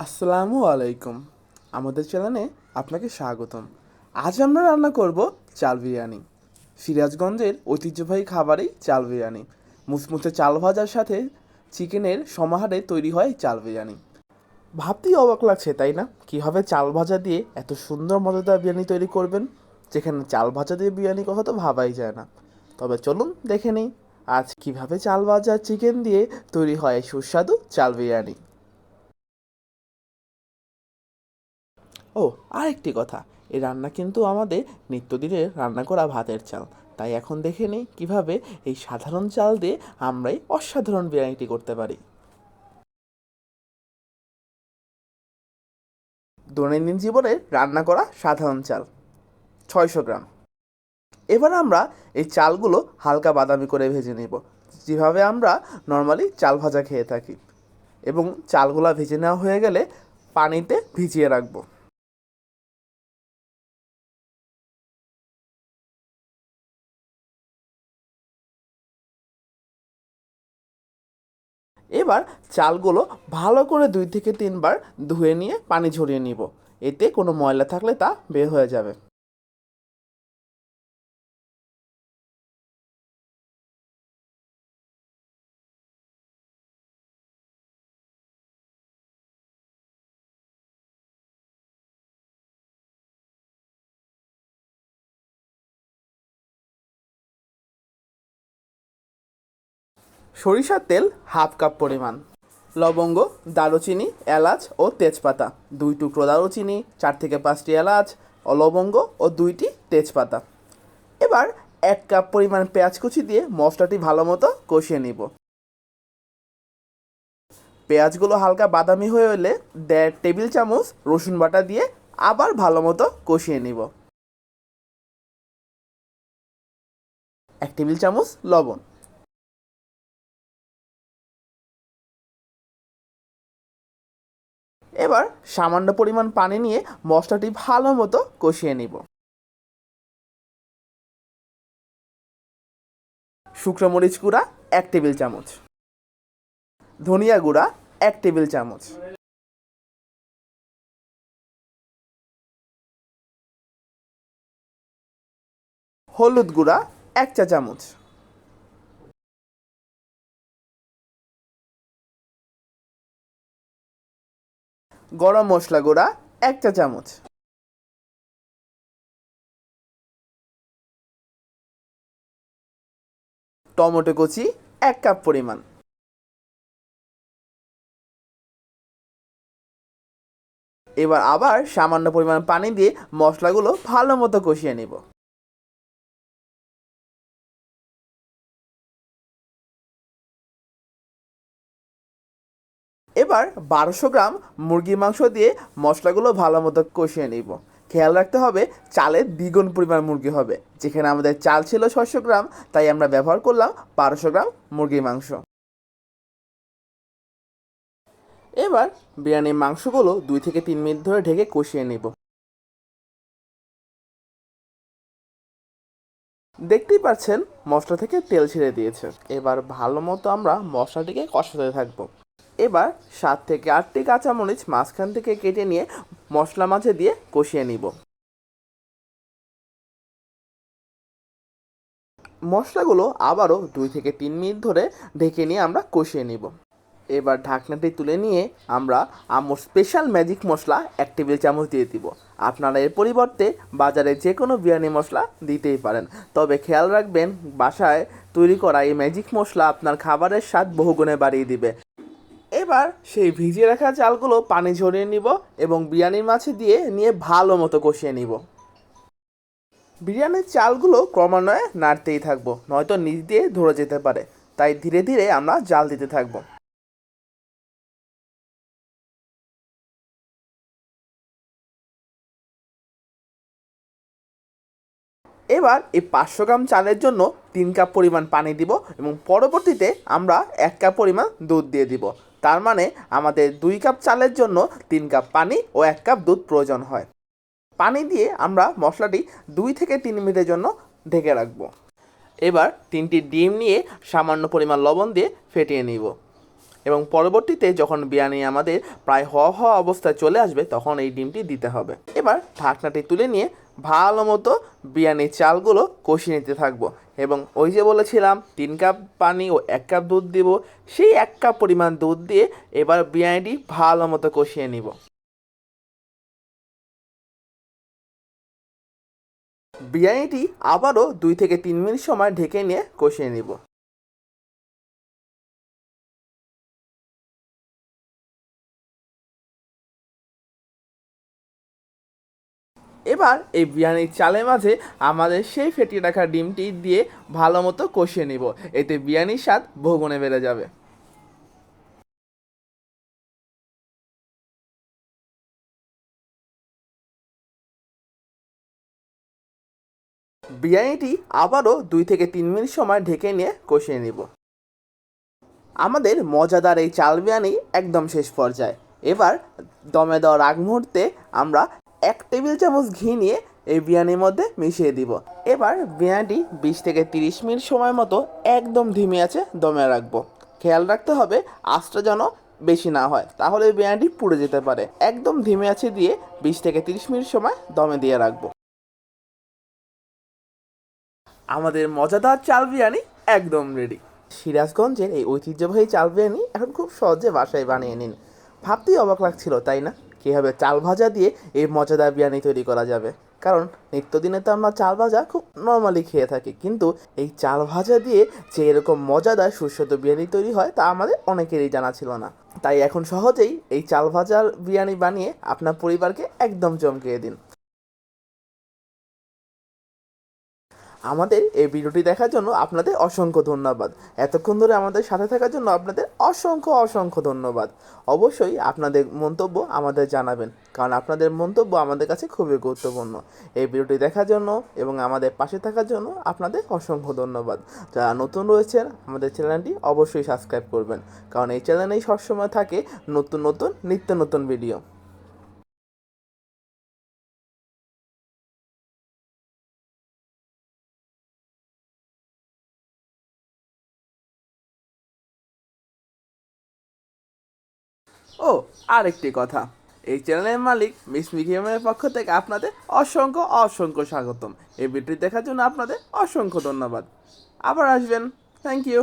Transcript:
আসসালামু আলাইকুম। আমাদের চ্যানেলে আপনাকে স্বাগতম। আজ আমরা রান্না করব চাল বিরিয়ানি। সিরাজগঞ্জের ঐতিহ্যবাহী খাবারই চাল বিরিয়ানি। মুচমুচে চাল ভাজার সাথে চিকেনের সমাহারে তৈরি হয় চাল বিরিয়ানি। ভাবতেই অবাক লাগছে, তাই না? কীভাবে চাল ভাজা দিয়ে এত সুন্দর মজাদার বিরিয়ানি তৈরি করবেন, যেখানে চাল ভাজা দিয়ে বিরিয়ানি কথা তো ভাবাই যায় না। তবে চলুন দেখে নিই আজ কীভাবে চাল ভাজা চিকেন দিয়ে তৈরি হয় সুস্বাদু চাল বিরিয়ানি। ও, আরেকটি কথা, এই রান্না কিন্তু আমাদের নিত্যদিনের রান্না করা ভাতের চাল। তাই এখন দেখে নিই কীভাবে এই সাধারণ চাল দিয়ে আমরাই অসাধারণ বিরিয়ানিটি করতে পারি। দৈনন্দিন জীবনে রান্না করা সাধারণ চাল 600 গ্রাম। এবার আমরা এই চালগুলো হালকা বাদামি করে ভেজে নেব, যেভাবে আমরা নর্মালি চাল ভাজা খেয়ে থাকি। এবং চালগুলো ভেজে নেওয়া হয়ে গেলে পানিতে ভিজিয়ে রাখবো। এবার চালগুলো ভালো করে 2 থেকে 3 বার ধুয়ে নিয়ে পানি ঝরিয়ে নিব। এতে কোনো ময়লা থাকলে তা বের হয়ে যাবে। সরিষার তেল ½ কাপ পরিমাণ, লবঙ্গ, দারুচিনি, এলাচ ও তেজপাতা, 2 টুকরো দারুচিনি, 4 থেকে 5টি এলাচ ও লবঙ্গ ও 2টি তেজপাতা। এবার 1 কাপ পরিমাণ পেঁয়াজ কুচি দিয়ে মশলাটি ভালো মতো কষিয়ে নিব। পেঁয়াজগুলো হালকা বাদামি হয়ে এলে 1.5 টেবিল চামচ রসুন বাটা দিয়ে আবার ভালো মতো কষিয়ে নিব। 1 টেবিল চামচ লবণ। এবার সামান্য পরিমাণ পানি নিয়ে মশলাটি ভালো মতো কষিয়ে নিব। শুকনো মরিচ গুঁড়া 1 টেবিল চামচ, ধনিয়া গুঁড়া 1 টেবিল চামচ, হলুদ গুঁড়া 1 চা চামচ, গরম মশলা গুঁড়া 1 চা চামচ, টমেটো কুচি 1 কাপ পরিমাণ। এবার আবার সামান্য পরিমাণ পানি দিয়ে মশলাগুলো ভালো মতো কষিয়ে নিব। এবার 1200 গ্রাম মুরগির মাংস দিয়ে মশলাগুলো ভালো মতো কষিয়ে নিব। খেয়াল রাখতে হবে চালের দ্বিগুণ পরিমাণ মুরগি হবে। যেখানে আমাদের চাল ছিল 600 গ্রাম, তাই আমরা ব্যবহার করলাম 1200 গ্রাম মুরগির মাংস। এবার বিরিয়ানির মাংসগুলো 2 থেকে 3 মিনিট ধরে ঢেকে কষিয়ে নিব। দেখতেই পাচ্ছেন মশলা থেকে তেল ছেড়ে দিয়েছে। এবার ভালো মতো আমরা মশলাটিকে কষাতে থাকবো। এবার 7 থেকে 8টি কাঁচামরিচ মাঝখান থেকে কেটে নিয়ে মশলা মাঝে দিয়ে কষিয়ে নিব। মশলাগুলো আবারও 2 থেকে 3 মিনিট ধরে ঢেকে নিয়ে আমরা কষিয়ে নিব। এবার ঢাকনাটি তুলে নিয়ে আমরা আমুর স্পেশাল ম্যাজিক মশলা 1 টেবিল চামচ দিয়ে দিব। আপনারা এর পরিবর্তে বাজারে যে কোনো বিরিয়ানি মশলা দিতেই পারেন, তবে খেয়াল রাখবেন বাসায় তৈরি করা এই ম্যাজিক মশলা আপনার খাবারের স্বাদ বহুগুণে বাড়িয়ে দিবে। এবার সেই ভিজিয়ে রাখা চালগুলো পানি ঝরিয়ে নিব এবং বিরিয়ানির মাঝে দিয়ে নিয়ে ভালো মতো কষিয়ে নিব। বিরিয়ানির চালগুলো ক্রমান্বয়ে নাড়তেই থাকবো, নয়তো নিচ দিয়ে ধরে যেতে পারে। তাই ধীরে ধীরে আমরা জাল দিতে থাকবো। এবার এই 500 গ্রাম চালের জন্য 3 কাপ পরিমাণ পানি দিব এবং পরবর্তীতে আমরা 1 কাপ পরিমাণ দুধ দিয়ে দিব। তার মানে আমাদের 2 কাপ চালের জন্য 3 কাপ পানি ও 1 কাপ দুধ প্রয়োজন হয়। পানি দিয়ে আমরা মশলাটি 2 থেকে 3 মিনিটের জন্য ঢেকে রাখবো। এবার 3টি ডিম নিয়ে সামান্য পরিমাণ লবণ দিয়ে ফেটিয়ে নিব। এবং পরবর্তীতে যখন বিরিয়ানি আমাদের প্রায় হওয়া হওয়া অবস্থায় চলে আসবে তখন এই ডিমটি দিতে হবে। এবার ঢাকনাটি তুলে নিয়ে ভালো মতো বিরিয়ানির চালগুলো কষিয়ে নিতে থাকবো এবং ওই যে বলেছিলাম 3 কাপ পানি ও 1 কাপ দুধ দিব, সেই 1 কাপ পরিমাণ দুধ দিয়ে এবার বিরিয়ানিটি ভালো মতো কষিয়ে নিব। বিরিয়ানিটি আবারও 2 থেকে 3 মিনিট সময় ঢেকে নিয়ে কষিয়ে নিব। এবার এই বিরিয়ানির চালের মাঝে আমাদের সেই ফেটিয়ে রাখা ডিমটি দিয়ে ভালো মতো কষিয়ে নিব, এতে বিরিয়ানির স্বাদ বহুগুণে বেড়ে যাবে। বিরিয়ানিটি আবারও 2 থেকে 3 মিনিট সময় ঢেকে নিয়ে কষিয়ে নিব। আমাদের মজাদার এই চাল বিরিয়ানি একদম শেষ পর্যায়ে। এবার দমে দেওয়ার আগ মুহূর্তে আমরা 1 টেবিল চামচ ঘি নিয়ে এই বিরিয়ানির মধ্যে মিশিয়ে দিব। এবার বিরিয়ানিটি 20 থেকে 30 মিনিট সময় মতো একদম ধিমে আছে দমে রাখবো। খেয়াল রাখতে হবে আঁচটা যেন বেশি না হয়, তাহলে বিরিয়ানিটি পুড়ে যেতে পারে। একদম ধিমে আছে দিয়ে 20 থেকে 30 মিনিট সময় দমে দিয়ে রাখবো। আমাদের মজাদার চাল বিরিয়ানি একদম রেডি। সিরাজগঞ্জের এই ঐতিহ্যবাহী চাল বিরিয়ানি এখন খুব সহজে বাসায় বানিয়ে নিন। ভাবতেই অবাক লাগছিল তাই না, কীভাবে চাল ভাজা দিয়ে এই মজাদার বিরিয়ানি তৈরি করা যাবে। কারণ নিত্যদিনে তো আমরা চাল ভাজা খুব নর্মালি খেয়ে থাকি, কিন্তু এই চাল ভাজা দিয়ে যে এরকম মজাদার সুস্বাদু বিরিয়ানি তৈরি হয় তা আমাদের অনেকেরই জানা ছিল না। তাই এখন সহজেই এই চাল ভাজার বিরিয়ানি বানিয়ে আপনার পরিবারকে একদম চমকিয়ে দিন। আমাদের এই ভিডিওটি দেখার জন্য আপনাদের অসংখ্য ধন্যবাদ। এতক্ষণ ধরে আমাদের সাথে থাকার জন্য আপনাদের অসংখ্য অসংখ্য ধন্যবাদ। অবশ্যই আপনাদের মন্তব্য আমাদের জানাবেন, কারণ আপনাদের মন্তব্য আমাদের কাছে খুবই গুরুত্বপূর্ণ। এই ভিডিওটি দেখার জন্য এবং আমাদের পাশে থাকার জন্য আপনাদের অসংখ্য ধন্যবাদ। যারা নতুন রয়েছেন আমাদের চ্যানেলটি অবশ্যই সাবস্ক্রাইব করবেন, কারণ এই চ্যানেলেই সবসময় থাকে নতুন নতুন নিত্য নতুন ভিডিও। ও, আরেকটি কথা, এই চ্যানেলের মালিক মিস মিকিমের পক্ষ থেকে আপনাদের অসংখ্য অসংখ্য স্বাগতম। এই ভিডিওটি দেখার জন্য আপনাদের অসংখ্য ধন্যবাদ। আবার আসবেন। Thank you.